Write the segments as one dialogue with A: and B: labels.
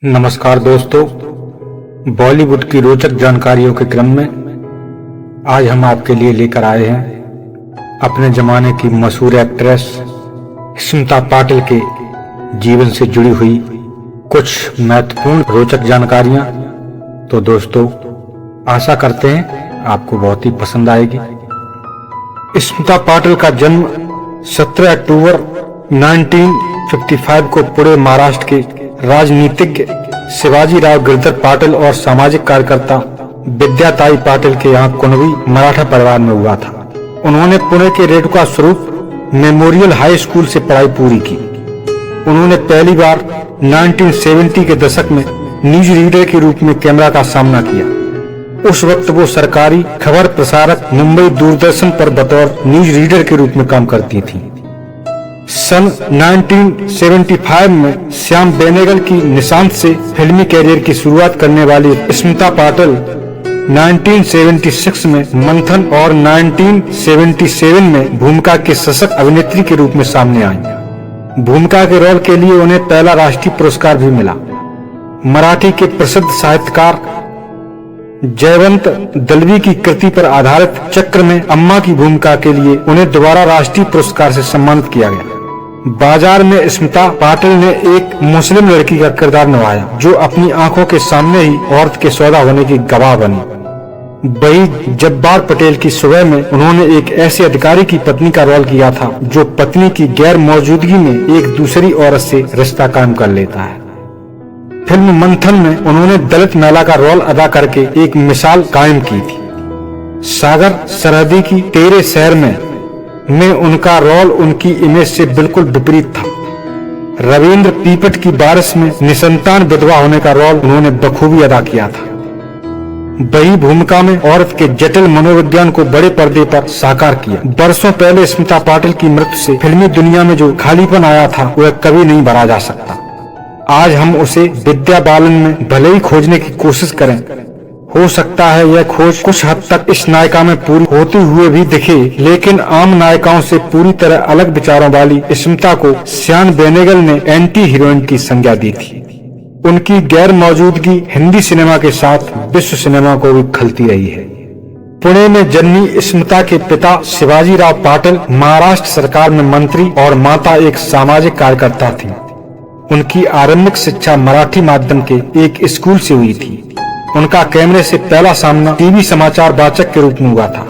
A: नमस्कार दोस्तों, बॉलीवुड की रोचक जानकारियों के क्रम में आज हम आपके लिए लेकर आए हैं अपने जमाने की मशहूर एक्ट्रेस स्मिता पाटिल के जीवन से जुड़ी हुई कुछ महत्वपूर्ण रोचक जानकारियां। तो दोस्तों, आशा करते हैं आपको बहुत ही पसंद आएगी। स्मिता पाटिल का जन्म 17 अक्टूबर 1955 को पुणे महाराष्ट्र के राजनीतिज्ञ शिवाजी राव गिरधर पाटिल और सामाजिक कार्यकर्ता विद्याताई पाटिल के यहाँ कुणबी मराठा परिवार में हुआ था। उन्होंने पुणे के रेणुका स्वरूप मेमोरियल हाई स्कूल से पढ़ाई पूरी की। उन्होंने पहली बार 1970 के दशक में न्यूज रीडर के रूप में कैमरा का सामना किया। उस वक्त वो सरकारी खबर प्रसारक मुंबई दूरदर्शन पर बतौर न्यूज रीडर के रूप में काम करती थीं। सन 1975 में श्याम बेनेगल की निशांत से फिल्मी कैरियर की शुरुआत करने वाली स्मिता पाटिल 1976 में मंथन और 1977 में भूमिका के सशक्त अभिनेत्री के रूप में सामने आई। भूमिका के रोल के लिए उन्हें पहला राष्ट्रीय पुरस्कार भी मिला। मराठी के प्रसिद्ध साहित्यकार जयवंत दलवी की कृति पर आधारित चक्र में अम्मा की भूमिका के लिए उन्हें दोबारा राष्ट्रीय पुरस्कार से सम्मानित किया गया। बाजार में स्मिता पाटिल ने एक मुस्लिम लड़की का किरदार निभाया जो अपनी आंखों के सामने ही औरत के सौदा होने की गवाह बनी। वही जब्बार पटेल की सुबह में उन्होंने एक ऐसे अधिकारी की पत्नी का रोल किया था जो पत्नी की गैर मौजूदगी में एक दूसरी औरत से रिश्ता कायम कर लेता है। फिल्म मंथन में उन्होंने दलित महिला का रोल अदा करके एक मिसाल कायम की थी। सागर सरहदी की तेरे शहर में उनका रोल उनकी इमेज से बिल्कुल विपरीत था। रविंद्र पीपट की बारिश में निसंतान विधवा होने का रोल उन्होंने बखूबी अदा किया था। वही भूमिका में औरत के जटिल मनोविज्ञान को बड़े पर्दे पर साकार किया। वर्षों पहले स्मिता पाटिल की मृत्यु से फिल्मी दुनिया में जो खालीपन आया था वह कभी नहीं भरा जा सकता। आज हम उसे विद्या बालन में भले ही खोजने की कोशिश करें, हो सकता है यह खोज कुछ हद तक इस नायिका में पूरी होते हुए भी दिखे, लेकिन आम नायिकाओं से पूरी तरह अलग विचारों वाली स्मिता को श्याम बेनेगल ने एंटी हीरोइन की संज्ञा दी थी। उनकी गैर मौजूदगी हिंदी सिनेमा के साथ विश्व सिनेमा को भी खलती रही है। पुणे में जन्मी स्मिता के पिता शिवाजी राव पाटिल महाराष्ट्र सरकार में मंत्री और माता एक सामाजिक कार्यकर्ता थी। उनकी आरंभिक शिक्षा मराठी माध्यम के एक स्कूल से हुई थी। उनका कैमरे से पहला सामना टीवी समाचार वाचक के रूप में हुआ था।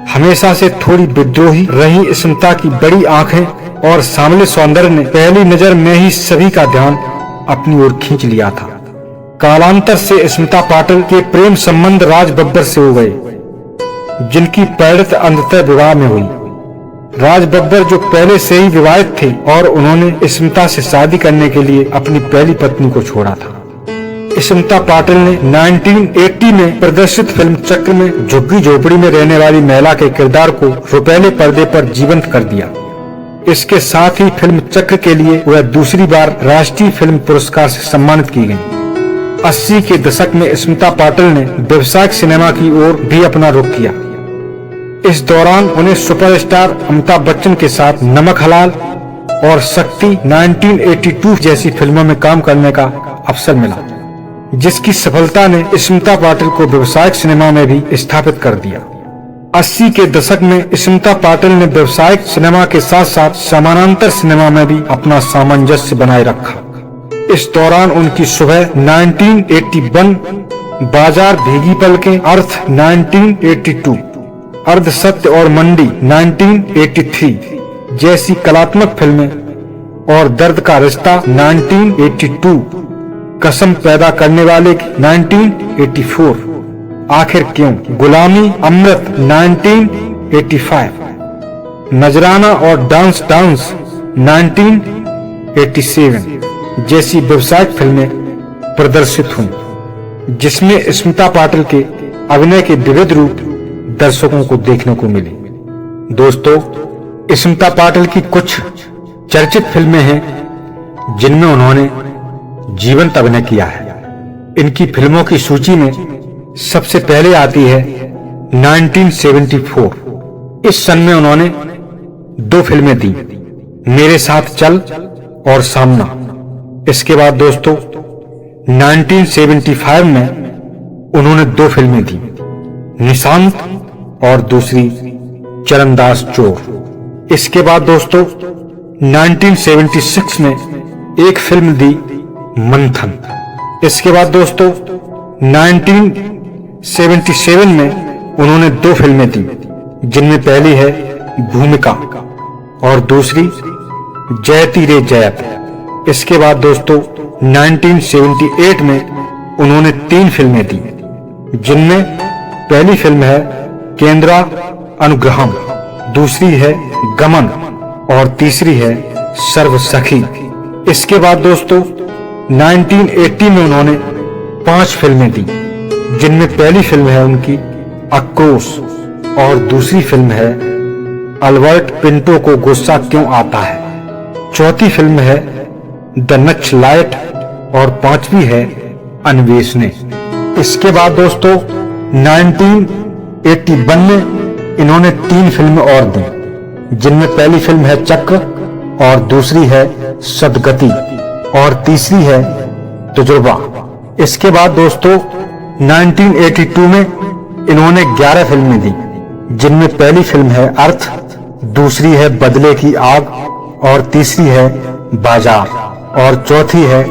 A: हमेशा से थोड़ी विद्रोही रही स्मिता की बड़ी आंखें और सांवले सौंदर्य ने पहली नजर में ही सभी का ध्यान अपनी ओर खींच लिया था। कालांतर से स्मिता पाटिल के प्रेम संबंध राज बब्बर से हो गए, जिनकी परिणति अंततः विवाह में हुई। राज बब्बर जो पहले से ही विवाहित थे और उन्होंने स्मिता से शादी करने के लिए अपनी पहली पत्नी को छोड़ा था। स्मिता पाटिल ने 1980 में प्रदर्शित फिल्म चक्र में झुग्गी झोपड़ी में रहने वाली महिला के किरदार को रुपैले पर्दे पर जीवंत कर दिया। इसके साथ ही फिल्म चक्र के लिए वह दूसरी बार राष्ट्रीय फिल्म पुरस्कार से सम्मानित की गई। 80 के दशक में स्मिता पाटिल ने व्यावसायिक सिनेमा की ओर भी अपना रुख किया। इस दौरान उन्हें सुपरस्टार अमिताभ बच्चन के साथ नमक हलाल और शक्ति 1982 जैसी फिल्मों में काम करने का अवसर मिला, जिसकी सफलता ने स्मिता पाटिल को व्यावसायिक सिनेमा में भी स्थापित कर दिया। 80 के दशक में स्मिता पाटिल ने व्यावसायिक सिनेमा के साथ साथ समानांतर सिनेमा में भी अपना सामंजस्य बनाए रखा। इस दौरान उनकी सुबह 1981, बाजार भीगी पलकें अर्थ 1982, अर्ध सत्य और मंडी 1983 जैसी कलात्मक फिल्में और दर्द का रिश्ता 1982, कसम पैदा करने वाले 1984, आखिर क्यों, गुलामी, अमृत 1985, नजराना और डांस 1987 जैसी व्यावसायिक फिल्में प्रदर्शित हुई, जिसमें स्मिता पाटिल के अभिनय के विविध रूप दर्शकों को देखने को मिले। दोस्तों, स्मिता पाटिल की कुछ चर्चित फिल्में हैं जिनमें उन्होंने जीवंत अभिनय किया है। इनकी फिल्मों की सूची में सबसे पहले आती है 1974। इस सन में उन्होंने 2 फिल्में दी, मेरे साथ चल और सामना। इसके बाद दोस्तों 1975 में उन्होंने 2 फिल्में दी, निशांत और दूसरी चरणदास चोर। इसके बाद दोस्तों 1976 में एक फिल्म दी, मंथन। इसके बाद दोस्तों 1977 में उन्होंने 2 फिल्में दी, जिनमें पहली है भूमिका और दूसरी जयति रे जयत। इसके बाद दोस्तों 1978 में उन्होंने 3 फिल्में दी, जिनमें पहली फिल्म है केंद्रा अनुग्रहम, दूसरी है गमन और तीसरी है सर्वसखी। इसके बाद दोस्तों 1980 में उन्होंने 5 फिल्में दी, जिनमें पहली फिल्म है उनकी आक्रोश और दूसरी फिल्म है अल्बर्ट पिंटो को गुस्सा क्यों आता है, चौथी फिल्म है द नक्सलाइट और 5वीं है अन्वेषणे। इसके बाद दोस्तों 1981 में इन्होंने 3 फिल्में और दी, जिनमें पहली फिल्म है चक्र और दूसरी है सदगति और तीसरी है तजुर्बा। इसके बाद दोस्तों 1982 में इन्होंने 11 फिल्में दी, जिनमें पहली फिल्म है अर्थ, दूसरी है बदले की आग और तीसरी है बाजार और चौथी है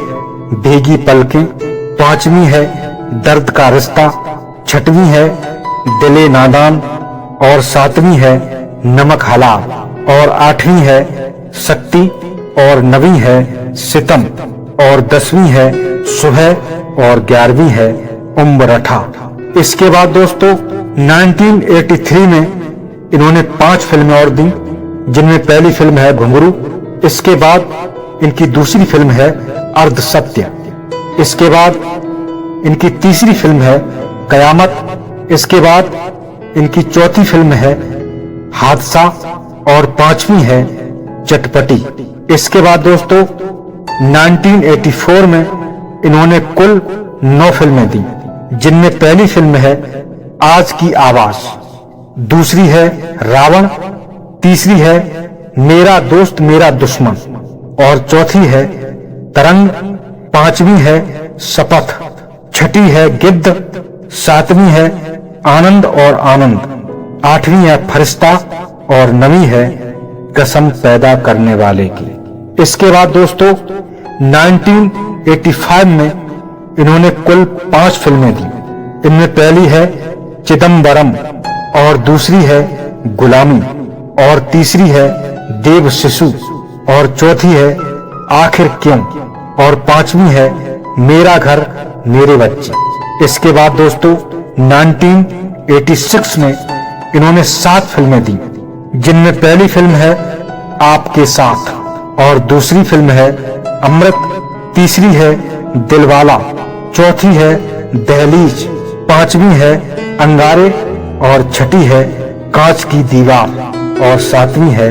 A: भीगी पलकें, 5वीं है दर्द का रिश्ता, 6वीं है दिले नादान और 7वीं है नमक हलाल और 8वीं है शक्ति और 9वीं है सितम और 10वीं है सुबह और 11वीं है उम्रठा। इसके बाद दोस्तों 1983 में इन्होंने 5 फिल्में और दी, जिनमें पहली फिल्म है घुंघरू। इसके बाद इनकी दूसरी फिल्म है अर्ध सत्य। इसके बाद इनकी तीसरी फिल्म है कयामत। इसके बाद इनकी चौथी फिल्म है हादसा और 5वीं है चटपटी। इसके बाद दोस्तों 1984 में इन्होंने कुल 9 फिल्में दी, जिनमें पहली फिल्म है आज की आवाज, दूसरी है रावण, तीसरी है मेरा दोस्त मेरा दुश्मन और चौथी है तरंग, 5वीं है शपथ, 6ठी है गिद्ध, 7वीं है आनंद और आनंद, 8वीं है फरिश्ता और 9वीं है कसम पैदा करने वाले की। इसके बाद दोस्तों 1985 में इन्होंने कुल 5 फिल्में दी। इनमें पहली है चिदम्बरम और दूसरी है गुलामी और तीसरी है देव शिशु और चौथी है आखिर क्यों और 5वीं है मेरा घर मेरे बच्चे। इसके बाद दोस्तों 1986 में इन्होंने 7 फिल्में दी, जिनमें पहली फिल्म है आपके साथ और दूसरी फिल्म है अमृत, तीसरी है दिलवाला, चौथी है दहलीज, 5वीं है अंगारे और 6ठी है कांच की दीवार और 7वीं है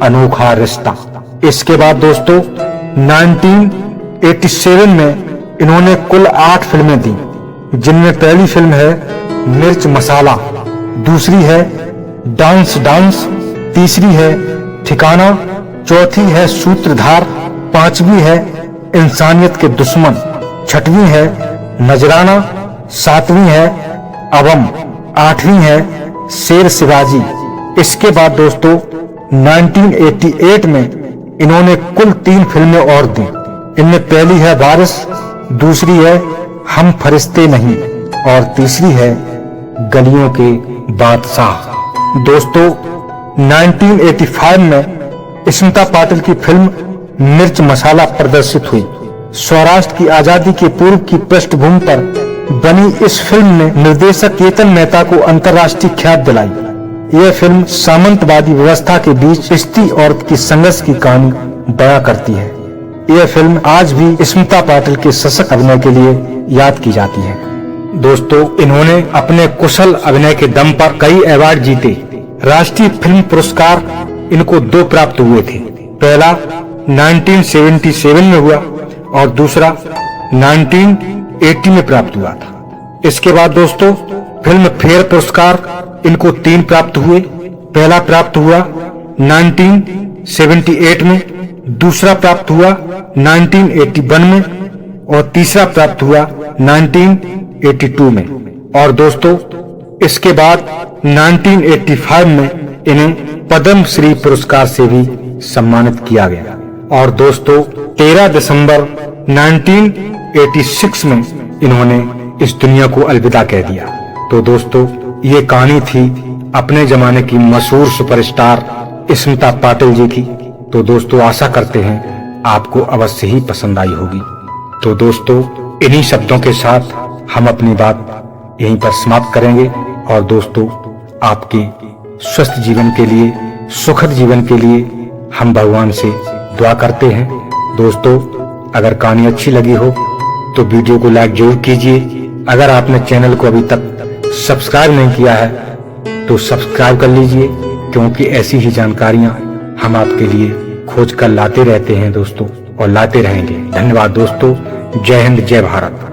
A: अनोखा रिश्ता। इसके बाद दोस्तों 1987 में इन्होंने कुल 8 फिल्में दी, जिनमें पहली फिल्म है मिर्च मसाला, दूसरी है डांस डांस, तीसरी है ठिकाना, चौथी है सूत्रधार, 5वीं है इंसानियत के दुश्मन, 6वीं है नजराना, 7वीं है अवम, 8वीं है शेर शिवाजी। इसके बाद दोस्तों 1988 में इन्होंने कुल 3 फिल्में और दी। इनमें पहली है वारिस, दूसरी है हम फरिश्ते नहीं और तीसरी है गलियों के बादशाह। दोस्तों 1985 में स्मिता पाटिल की फिल्म मिर्च मसाला प्रदर्शित हुई। स्वराष्ट्र की आजादी के पूर्व की पृष्ठभूमि पर बनी इस फिल्म ने निर्देशक केतन मेहता को अंतर्राष्ट्रीय ख्याति दिलाई। यह फिल्म सामंतवादी व्यवस्था के बीच स्त्री औरत की संघर्ष की कहानी बयां करती है। यह फिल्म आज भी स्मिता पाटिल के सशक्त अभिनय के लिए याद की जाती है। दोस्तों इन्होंने अपने कुशल अभिनय के दम पर कई अवार्ड जीते। राष्ट्रीय फिल्म पुरस्कार इनको 2 प्राप्त हुए थे। पहला 1977 में हुआ और दूसरा 1980 में प्राप्त हुआ था। इसके बाद दोस्तों फिल्म फेयर पुरस्कार इनको 3 प्राप्त हुए। पहला प्राप्त हुआ 1978 में, दूसरा प्राप्त हुआ 1981 में और तीसरा प्राप्त हुआ 1982 में। और दोस्तों इसके बाद 1985 में इन्हें पद्म श्री पुरस्कार से भी सम्मानित किया गया। और दोस्तों 13 दिसंबर 1986 में इन्होंने इस दुनिया को अलविदा कह दिया। तो दोस्तों ये कहानी थी अपने जमाने की मशहूर सुपरस्टार स्मिता पाटिल जी की। तो दोस्तों आशा करते हैं आपको अवश्य ही पसंद आई होगी। तो दोस्तों इन्हीं शब्दों के साथ हम अपनी बात यहीं पर समाप्त करेंगे। और दोस्तों आपके स्वस्थ जीवन के लिए, सुखद जीवन के लिए हम भगवान से दुआ करते हैं। दोस्तों अगर कहानी अच्छी लगी हो तो वीडियो को लाइक जरूर कीजिए। अगर आपने चैनल को अभी तक सब्सक्राइब नहीं किया है तो सब्सक्राइब कर लीजिए, क्योंकि ऐसी ही जानकारियां हम आपके लिए खोज कर लाते रहते हैं दोस्तों, और लाते रहेंगे। धन्यवाद दोस्तों। जय हिंद, जय भारत।